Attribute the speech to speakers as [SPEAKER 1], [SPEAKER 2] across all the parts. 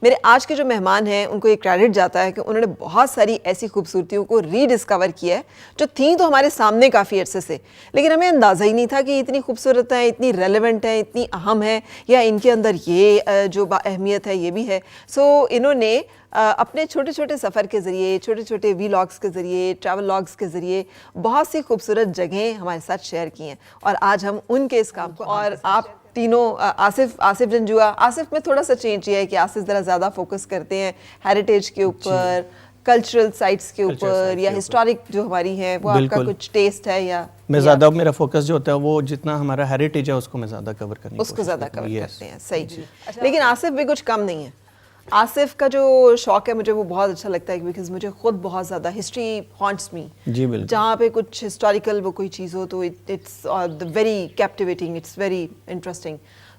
[SPEAKER 1] मेरे आज के जो मेहमान हैं उनको ये क्रेडिट जाता है कि उन्होंने बहुत सारी ऐसी खूबसूरतियों को रीडिस्कवर किया है जो थी तो हमारे सामने काफ़ी अरसे से, लेकिन हमें अंदाज़ा ही नहीं था कि इतनी खूबसूरत है, इतनी रेलेवेंट है, इतनी अहम है, या इनके अंदर ये जो अहमियत है ये भी है। सो इन्होंने अपने छोटे छोटे सफ़र के ज़रिए, छोटे छोटे वीलॉग्स के ज़रिए, ट्रैवल लॉग्स के ज़रिए बहुत सी खूबसूरत जगहें हमारे साथ शेयर की हैं, और आज हम उनके इस काम को, और आप तीनों आसिफ जंजुआ, आसिफ में थोड़ा सा चेंज किया है कि आसिफ ज़रा ज़्यादा फोकस करते हैं हेरिटेज के ऊपर, कल्चरल साइट्स के ऊपर, या हिस्टोरिक जो हमारी है वो आपका कुछ टेस्ट है, या
[SPEAKER 2] मैं ज़्यादा मेरा फोकस जो होता है वो जितना हमारा हेरिटेज है उसको मैं ज़्यादा कवर करने की
[SPEAKER 1] उसको ज़्यादा कवर करते हैं। सही। लेकिन आसिफ भी कुछ कम नहीं है। आसिफ का जो शौक है मुझे वो बहुत अच्छा लगता है, बिकॉज मुझे खुद बहुत ज़्यादा हिस्ट्री हॉन्ट्स मी।
[SPEAKER 2] जी बिल्कुल।
[SPEAKER 1] जहाँ पे कुछ हिस्टोरिकल वो कोई चीज़ हो तो it's very captivating, it's very interesting.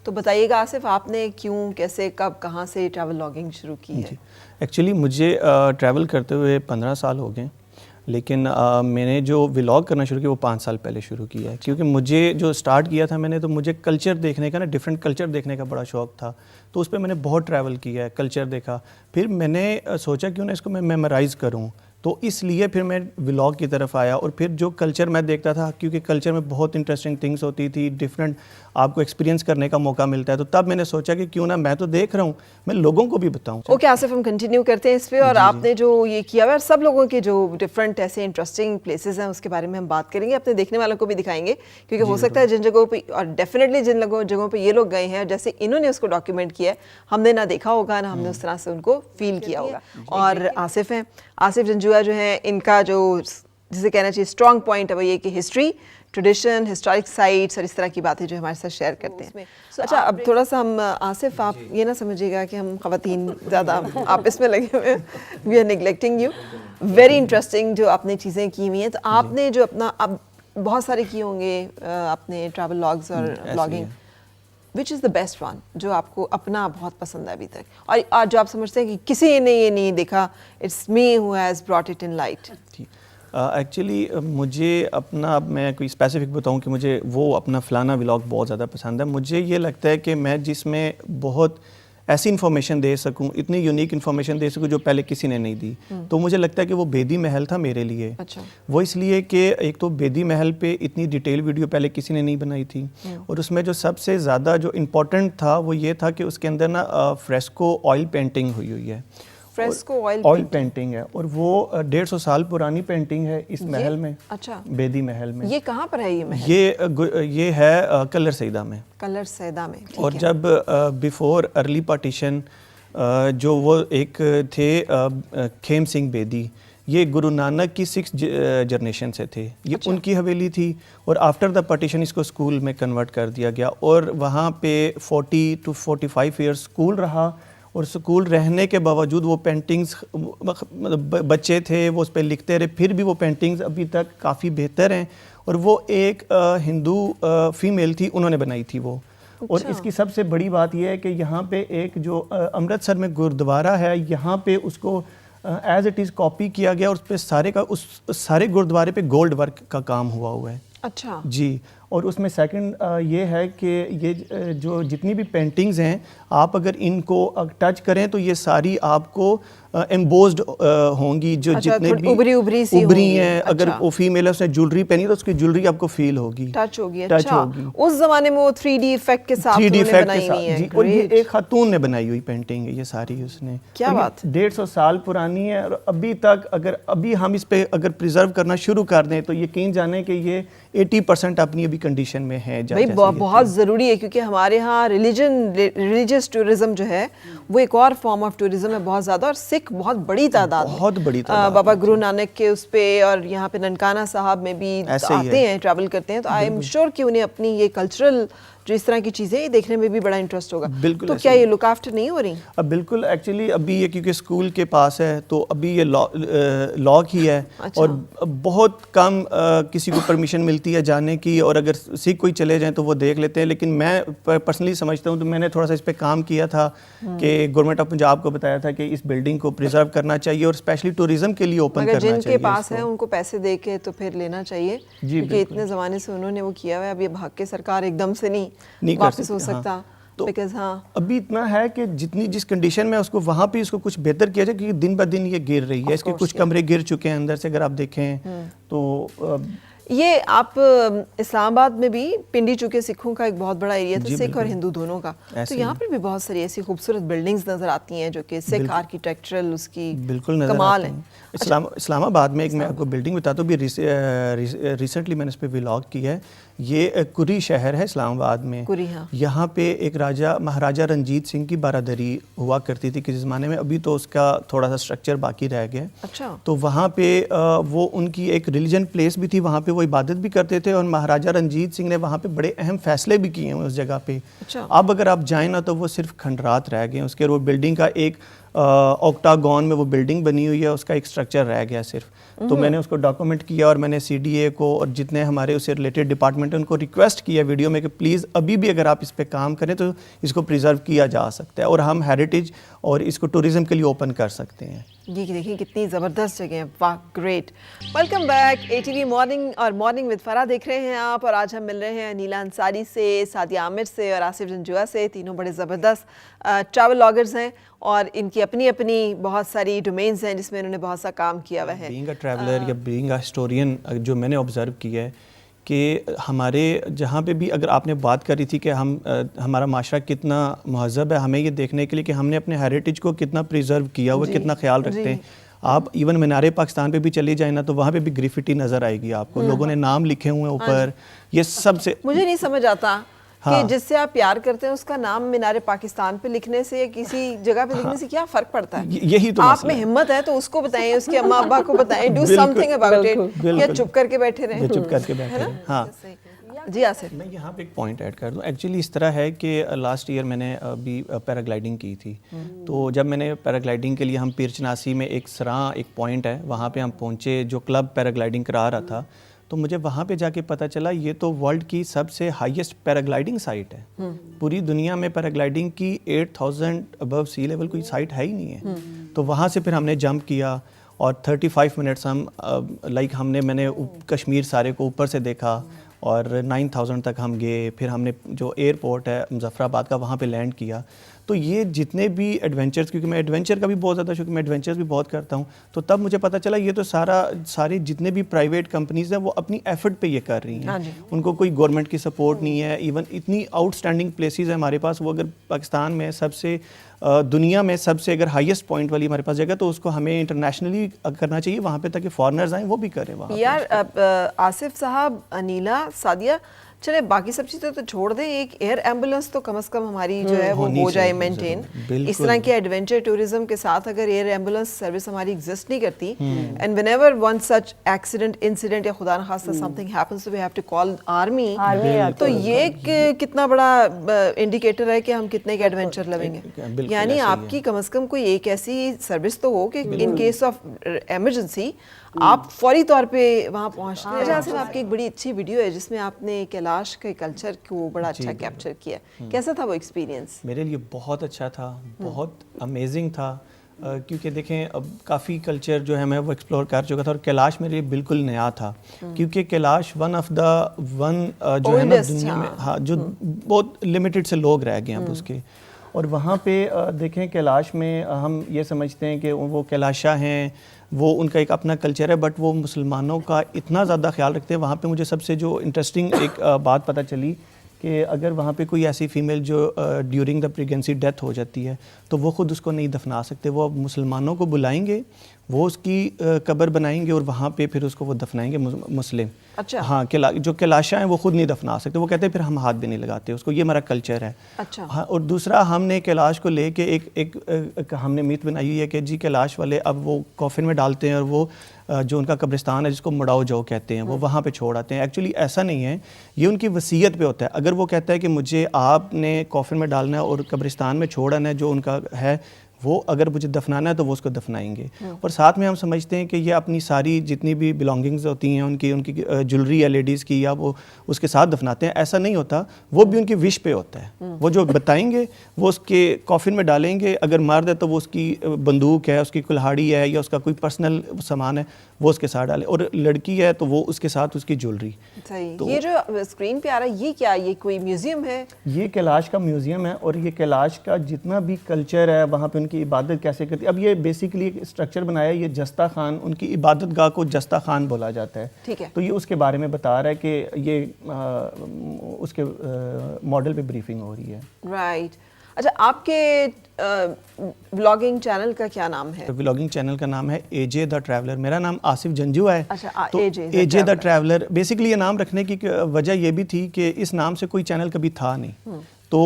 [SPEAKER 1] तो बताइएगा आसिफ, आपने क्यों, कैसे, कब, कहाँ से ट्रैवल लॉगिंग शुरू की है?
[SPEAKER 2] एक्चुअली मुझे ट्रैवल करते हुए 15 साल हो गए, लेकिन मैंने जो व्लॉग करना शुरू किया वो 5 साल पहले शुरू किया है, क्योंकि मुझे जो स्टार्ट किया था मैंने, तो मुझे कल्चर देखने का ना, डिफरेंट कल्चर देखने का बड़ा शौक था, तो उस पर मैंने बहुत ट्रैवल किया है, कल्चर देखा। फिर मैंने सोचा क्यों ना इसको मैं मेमोराइज़ करूँ, तो इसलिए फिर मैं व्लॉग की तरफ आया। और फिर जो कल्चर मैं देखता था, क्योंकि कल्चर में बहुत इंटरेस्टिंग थिंग्स होती थी, डिफरेंट आपको एक्सपीरियंस करने का मौका मिलता है, तो तब मैंने सोचा कि क्यों ना, मैं तो देख रहा हूँ, मैं लोगों को भी बताऊँ।
[SPEAKER 1] ओके आसिफ, हम कंटिन्यू करते हैं इस पे, और आपने जो ये किया हुआ है, सब लोगों के जो डिफरेंट ऐसे इंटरेस्टिंग प्लेसेस हैं उसके बारे में हम बात करेंगे, अपने देखने वालों को भी दिखाएंगे, क्योंकि हो सकता है जिन जगहों पे, और डेफिनेटली जिन जगहों पे ये लोग गए हैं, जैसे इन्होंने उसको डॉक्यूमेंट किया है, हमने ना देखा होगा ना हमने उस तरह से उनको फील किया होगा। और आसिफ हैं, आसिफ जंजुआ जो है, इनका जो जिसे कहना चाहिए स्ट्रॉन्ग पॉइंट है वो ये कि हिस्ट्री, ट्रेडिशन, हिस्टोरिक साइट्स और इस तरह की बातें जो हमारे साथ शेयर करते हैं। अच्छा, अब थोड़ा सा हम आसिफ, आप ये ना समझिएगा कि हम ख़वातीन ज़्यादा आप इसमें लगे हुए हैं, we are neglecting you. Very interesting जो आपने चीज़ें की हुई हैं, तो आपने जो अपना, अब बहुत सारे किए होंगे आपने ट्रैवल लॉग्स और blogging, which is the best one जो आपको अपना बहुत पसंद है अभी तक, और जो आप समझते हैं कि किसी ने ये नहीं देखा, it's me who has brought it in light?
[SPEAKER 2] Actually मुझे अपना, अब मैं कोई स्पेसिफिक बताऊं कि मुझे वो अपना फ़लाना व्लॉग बहुत ज़्यादा पसंद है, मुझे ये लगता है कि मैं जिसमें बहुत ऐसी इन्फॉर्मेशन दे सकूं, इतनी यूनिक इन्फॉर्मेशन दे सकूं जो पहले किसी ने नहीं दी, तो मुझे लगता है कि वो बेदी महल था मेरे लिए।
[SPEAKER 1] अच्छा।
[SPEAKER 2] वो इसलिए कि एक तो बेदी महल पे इतनी डिटेल वीडियो पहले किसी ने नहीं बनाई थी, और उसमें जो सबसे ज़्यादा जो इम्पोर्टेंट था वो ये था कि उसके अंदर ना फ्रेस्को ऑयल पेंटिंग हुई है।
[SPEAKER 1] फ्रेस्को
[SPEAKER 2] ऑयल पेंटिंग है, और वो 150 साल पुरानी पेंटिंग है इस महल में।
[SPEAKER 1] अच्छा।
[SPEAKER 2] बेदी महल में।
[SPEAKER 1] ये कहाँ पर है ये महल?
[SPEAKER 2] ये है कलर सैदा में।
[SPEAKER 1] कलर सैदा में।
[SPEAKER 2] और जब बिफोर अर्ली पार्टीशन जो वो एक थे खेम सिंह बेदी, ये गुरु नानक की 6th जनरेशन से थे, ये
[SPEAKER 1] अच्छा।
[SPEAKER 2] उनकी हवेली थी, और आफ्टर द पार्टीशन इसको स्कूल में कन्वर्ट कर दिया गया, और वहाँ पे 40 to 45 ईयर्स स्कूल रहा, और स्कूल रहने के बावजूद वो पेंटिंग्स, मतलब बच्चे थे वो उस पर लिखते रहे, फिर भी वो पेंटिंग्स अभी तक काफ़ी बेहतर हैं, और वो एक हिंदू फीमेल थी, उन्होंने बनाई थी वो।
[SPEAKER 1] अच्छा।
[SPEAKER 2] और इसकी सबसे बड़ी बात यह है कि यहाँ पे एक जो अमृतसर में गुरुद्वारा है, यहाँ पे उसको एज इट इज़ कॉपी किया गया, और उस पर उस सारे गुरुद्वारे पे गोल्ड वर्क का काम हुआ है। अच्छा जी। और उसमें सेकंड ये है कि ये जो जितनी भी पेंटिंग्स हैं, आप अगर इनको टच करें तो ये सारी आपको एम्बोज्ड होंगी, जो
[SPEAKER 1] अच्छा,
[SPEAKER 2] जितने भी
[SPEAKER 1] उभरी
[SPEAKER 2] हैं।
[SPEAKER 1] अच्छा।
[SPEAKER 2] अगर वो फीमेल है, उसने ज्वेलरी पहनी तो उसकी ज्वेलरी आपको फील होगी,
[SPEAKER 1] टच होगी।
[SPEAKER 2] टच
[SPEAKER 1] अच्छा।
[SPEAKER 2] होगी।
[SPEAKER 1] उस जमाने में वो 3D इफेक्ट के साथ
[SPEAKER 2] 3D इफेक्ट
[SPEAKER 1] बनाई हुई है।
[SPEAKER 2] जी। और ये एक खातून ने बनाई हुई पेंटिंग है ये सारी, उसने।
[SPEAKER 1] क्या बात।
[SPEAKER 2] 150 साल पुरानी है, और अभी तक अगर अभी हम इस पे अगर प्रिजर्व करना शुरू कर दें तो यकीन जाने कि ये 80% अपनी अभी कंडीशन में है।
[SPEAKER 1] भाई बहुत ज़रूरी है, क्योंकि हमारे यहाँ रिलीजियस टूरिज्म जो है वो एक और फॉर्म ऑफ टूरिज्म है बहुत ज़्यादा, और सिख बहुत बड़ी तादाद बाबा गुरु नानक के उस पे, और यहाँ पे ननकाना साहब में भी आते हैं, ट्रैवल करते हैं, तो आई एम श्योर कि उन्हें अपनी ये कल्चरल जो इस तरह की चीज़ें देखने में भी बड़ा इंटरेस्ट होगा।
[SPEAKER 2] बिल्कुल।
[SPEAKER 1] तो क्या ये लुक आफ्टर नहीं हो रही?
[SPEAKER 2] अब बिल्कुल, एक्चुअली अभी ये क्योंकि स्कूल के पास है तो अभी ये लॉक ही है। अच्छा। और बहुत कम किसी को परमिशन मिलती है जाने की, और अगर सिख कोई चले जाएं तो वो देख लेते हैं। लेकिन मैं पर्सनली समझता हूँ, तो मैंने थोड़ा सा इस पर काम किया था कि गवर्नमेंट ऑफ पंजाब को बताया था कि इस बिल्डिंग को प्रिजर्व करना चाहिए, और स्पेशली टूरिज्म के लिए ओपन करना चाहिए।
[SPEAKER 1] जिनके पास है उनको पैसे दे के तो फिर लेना चाहिए, क्योंकि इतने ज़माने से उन्होंने वो किया हुआ है। अब ये भाग के सरकार एकदम से नहीं वापस हो सकता।
[SPEAKER 2] तो
[SPEAKER 1] बिकॉज हाँ
[SPEAKER 2] अभी इतना है कि जितनी जिस कंडीशन में उसको वहाँ पे इसको कुछ बेहतर किया जाए, क्योंकि दिन ब दिन ये गिर रही है। इसके कुछ कमरे गिर चुके हैं अंदर से, अगर आप देखें तो
[SPEAKER 1] ये आप इस्लामाबाद में भी पिंडी चूंकि सिखों का एक बहुत बड़ा एरिया था, सिख और हिंदू दोनों का, तो यहाँ पर भी बहुत सारी ऐसी खूबसूरत बिल्डिंग्स नजर आती हैं जो कि सिख आर्किटेक्चरल उसकी
[SPEAKER 2] बिल्कुल नजर
[SPEAKER 1] कमाल है।
[SPEAKER 2] इस्लामाबाद में एक मैं आपको बिल्डिंग बताता हूँ, भी रिसेंटली मैंने इस पर व्लॉग किया है। ये कुरी शहर है इस्लामाबाद में।
[SPEAKER 1] कुरी, हाँ।
[SPEAKER 2] यहाँ पे एक महाराजा रंजीत सिंह की बारादरी हुआ करती थी किसी ज़माने में, अभी तो उसका थोड़ा सा स्ट्रक्चर बाकी रह गया।
[SPEAKER 1] अच्छा।
[SPEAKER 2] तो वहाँ पे वो उनकी एक रिलीजन प्लेस भी थी, वहाँ पे वो इबादत भी करते थे और महाराजा रंजीत सिंह ने वहाँ पे बड़े अहम फैसले भी किए हैं उस जगह पे।
[SPEAKER 1] अच्छा।
[SPEAKER 2] अब अगर आप जाएँ ना तो वो सिर्फ खंडरात रह गए हैं उसके, और वो बिल्डिंग का एक ऑक्टागॉन में वो बिल्डिंग बनी हुई है, उसका एक स्ट्रक्चर रह गया सिर्फ। तो मैंने उसको डॉक्यूमेंट किया और मैंने सीडीए को और जितने हमारे उससे रिलेटेड डिपार्टमेंट हैं उनको रिक्वेस्ट किया वीडियो में कि प्लीज़ अभी भी अगर आप इस पे काम करें तो इसको प्रिजर्व किया जा सकता है और हम हेरिटेज और इसको टूरिज्म के लिए ओपन कर सकते हैं।
[SPEAKER 1] ये देखिए कितनी ज़बरदस्त जगह है, वाह great. Welcome back, ATV morning और मॉर्निंग विद फराह देख रहे हैं आप, और आज हम मिल रहे हैं नीला अंसारी से, सादिया आमिर से और आसिफ जंजुआ से। तीनों बड़े ज़बरदस्त ट्रैवल व्लॉगर्स हैं और इनकी अपनी अपनी बहुत सारी डोमेन्स हैं जिसमें इन्होंने बहुत सा काम किया हुआ है।
[SPEAKER 2] बीइंग अ ट्रैवलर या बीइंग अ हिस्टोरियन, जो मैंने ऑब्जर्व किया है कि हमारे जहाँ पे भी अगर आपने बात करी थी कि हमारा माशरा कितना महज़ब है, हमें ये देखने के लिए कि हमने अपने हेरिटेज को कितना प्रिजर्व किया हुआ, कितना ख्याल रखते हैं। आप इवन मीनारे पाकिस्तान पे भी चली जाए ना तो वहाँ पे भी ग्राफिटी नज़र आएगी आपको, लोगों ने नाम लिखे हुए हैं ऊपर। ये सबसे
[SPEAKER 1] मुझे नहीं समझ आता कि जिससे आप प्यार करते हैं उसका नाम मीनारे पाकिस्तान पे लिखने से या किसी जगह पे लिखने से क्या फर्क पड़ता है?
[SPEAKER 2] यही तो
[SPEAKER 1] आप में हिम्मत है तो उसको बताएं, उसके अम्मा अब्बा को बताएं, डू समथिंग अबाउट इट। या चुप करके बैठे रहें?
[SPEAKER 2] चुप करके बैठे रहें। हाँ
[SPEAKER 1] जी आसिफ,
[SPEAKER 2] मैं यहाँ पे एक पॉइंट ऐड कर दूँ। एक्चुअली इस तरह है कि लास्ट ईयर मैंने अभी पैराग्लाइडिंग की थी। तो जब मैंने पैराग्लाइडिंग के लिए हम पीरचनासी में एक सराह एक पॉइंट है वहाँ पे हम पहुँचे, जो क्लब पैराग्लाइडिंग करा रहा था, तो मुझे वहाँ पे जाके पता चला ये तो वर्ल्ड की सबसे हाईएस्ट पैराग्लाइडिंग साइट है। पूरी दुनिया में पैराग्लाइडिंग की 8000 अबव सी लेवल कोई साइट है ही नहीं है। तो वहाँ से फिर हमने जंप किया और 35 मिनट्स मैंने कश्मीर सारे को ऊपर से देखा और 9000 तक हम गए। फिर हमने जो एयरपोर्ट है मुजफ्फराबाद का वहाँ पे लैंड किया। तो ये जितने भी एडवेंचर्स, क्योंकि मैं एडवेंचर का भी बहुत ज़्यादा शौक, मैं एडवेंचर्स भी बहुत करता हूँ, तो तब मुझे पता चला ये तो सारे जितने भी प्राइवेट कंपनीज़ हैं वो अपनी एफर्ट पे ये कर रही हैं। उनको कोई गवर्नमेंट की सपोर्ट नहीं है। इवन इतनी आउटस्टैंडिंग प्लेसेस है हमारे पास, वो अगर पाकिस्तान में सबसे दुनिया में सबसे अगर हाईएस्ट पॉइंट वाली हमारे पास जगह, तो उसको हमें इंटरनेशनली करना चाहिए वहाँ पे, ताकि फॉरेनर्स आएँ वो भी करें वहाँ
[SPEAKER 1] यार। आसिफ साहब, अनीला, सादिया, चले बाकी सब चीज़ें तो छोड़ दें, एक एयर एम्बुलेंस तो कम से कम हमारी जो है वो हो जाए मेंटेन। इस तरह के एडवेंचर टूरिज्म के साथ अगर एयर एम्बुलेंस सर्विस हमारी एग्जिस्ट नहीं करती, and whenever one such accident incident या खुदा न खास्ता समथिंग हैपेंस तो we have to call army, तो ये कितना बड़ा इंडिकेटर है कि हम कितने के एडवेंचर लवेंगे। यानी आपकी कम से कम कोई एक ऐसी सर्विस तो हो कि इन केस ऑफ इमरजेंसी आप फौरी तौर पे वहाँ पहुँचते हैं। जहाँ से आपकी एक बड़ी अच्छी वीडियो है जिसमें आपने कैलाश के कल्चर को बड़ा अच्छा कैप्चर किया, कैसा था वो एक्सपीरियंस?
[SPEAKER 2] मेरे लिए बहुत अच्छा था, बहुत अमेजिंग था, क्योंकि देखें अब काफ़ी कल्चर जो है मैं वो एक्सप्लोर कर चुका था और कैलाश मेरे लिए बिल्कुल नया था। क्योंकि कैलाश वन जो है ना दुनिया में, हाँ, जो बहुत लिमिटेड से लोग रह गए हैं अब उसके। और वहाँ पे देखें कैलाश में हम ये समझते हैं कि वो कैलाशा हैं, वो उनका एक अपना कल्चर है, बट वो मुसलमानों का इतना ज़्यादा ख्याल रखते हैं। वहाँ पे मुझे सबसे जो इंटरेस्टिंग एक बात पता चली कि अगर वहाँ पे कोई ऐसी फीमेल जो ड्यूरिंग द प्रेगनेंसी डेथ हो जाती है तो वो ख़ुद उसको नहीं दफना सकते, वो अब मुसलमानों को बुलाएंगे, वो उसकी कब्र बनाएंगे और वहाँ पे फिर उसको वो दफनाएंगे मुस्लिम।
[SPEAKER 1] अच्छा।
[SPEAKER 2] हाँ, जो कैलाशा हैं वो खुद नहीं दफना सकते, वो कहते हैं फिर हम हाथ भी नहीं लगाते उसको, ये हमारा कल्चर है।
[SPEAKER 1] अच्छा।
[SPEAKER 2] हाँ, और दूसरा हमने कैलाश को लेके एक हमने मीत बनाई हुई है कि जी कैलाश वाले अब वो कॉफिन में डालते हैं और वो जो उनका कब्रिस्तान है जिसको मुड़ाओ जाओ कहते हैं, वो वहाँ पे छोड़ आते हैं। एक्चुअली ऐसा नहीं है, ये उनकी वसीयत पे होता है। अगर वो कहता है कि मुझे आपने कॉफिन में डालना है और कब्रिस्तान में छोड़ आना है जो उनका है, वो अगर मुझे दफनाना है तो वो उसको दफनाएंगे। और साथ में हम समझते हैं कि ये अपनी सारी जितनी भी बिलोंगिंग्स होती हैं उनकी उनकी ज्वेलरी है लेडीज़ की, या वो उसके साथ दफनाते हैं। ऐसा नहीं होता, वो भी उनकी विश पे होता है। वो जो बताएंगे वो उसके कॉफिन में डालेंगे, अगर मर्द है तो वो उसकी बंदूक है, उसकी कुल्हाड़ी है, या उसका कोई पर्सनल सामान है वो उसके साथ डाले, और लड़की है तो वो उसके साथ उसकी ज्वेलरी।
[SPEAKER 1] सही।
[SPEAKER 2] तो
[SPEAKER 1] ये जो स्क्रीन पे आ रहा है ये क्या, ये कोई म्यूजियम है?
[SPEAKER 2] ये कैलाश का म्यूज़ियम है, और ये कैलाश का जितना भी कल्चर है वहाँ पे उनकी इबादत कैसे करती है। अब ये बेसिकली एक स्ट्रक्चर बनाया है, ये जस्ता खान, उनकी इबादत गाह को जस्ता खान बोला जाता है।
[SPEAKER 1] ठीक है।
[SPEAKER 2] तो ये उसके बारे में बता रहा है कि ये उसके मॉडल पे ब्रीफिंग हो रही है।
[SPEAKER 1] राइट। अच्छा, आपके व्लॉगिंग चैनल का क्या नाम है?
[SPEAKER 2] व्लॉगिंग चैनल का नाम है एजे द ट्रैवलर। मेरा नाम आसिफ जंजू है।
[SPEAKER 1] अच्छा,
[SPEAKER 2] तो एजे द ट्रैवलर बेसिकली ये नाम रखने की वजह ये भी थी कि इस नाम से कोई चैनल कभी था नहीं। तो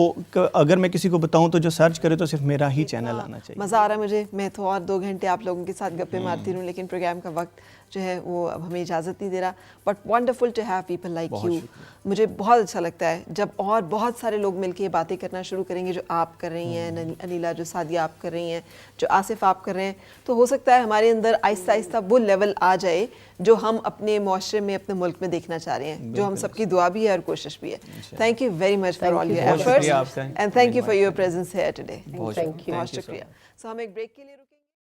[SPEAKER 2] अगर मैं किसी को बताऊं तो जो सर्च करे तो सिर्फ मेरा ही चैनल आना चाहिए।
[SPEAKER 1] मज़ा आ रहा है मुझे। मैं तो और 2 घंटे आप लोगों के साथ गप्पे मारती रहूं, लेकिन प्रोग्राम का वक्त जो है वो अब हमें इजाज़त नहीं दे रहा। But wonderful to have people like you. मुझे बहुत अच्छा लगता है जब और बहुत सारे लोग मिलकर ये बातें करना शुरू करेंगे, जो आप कर रही हैं अनिला, जो सादिया आप कर रही हैं, जो आसिफ आप कर रहे हैं। तो हो सकता है हमारे अंदर आहिस्ता आहिस्ता वो लेवल आ जाए जो हम अपने मुआशरे में, अपने मुल्क में देखना चाह रहे हैं, जो हम सबकी दुआ भी है और कोशिश भी है। Thank you very much for all your efforts and thank you for your presence here today.
[SPEAKER 3] Thank you.
[SPEAKER 1] बहुत शुक्रिया। सो हम एक ब्रेक के लिए रुके।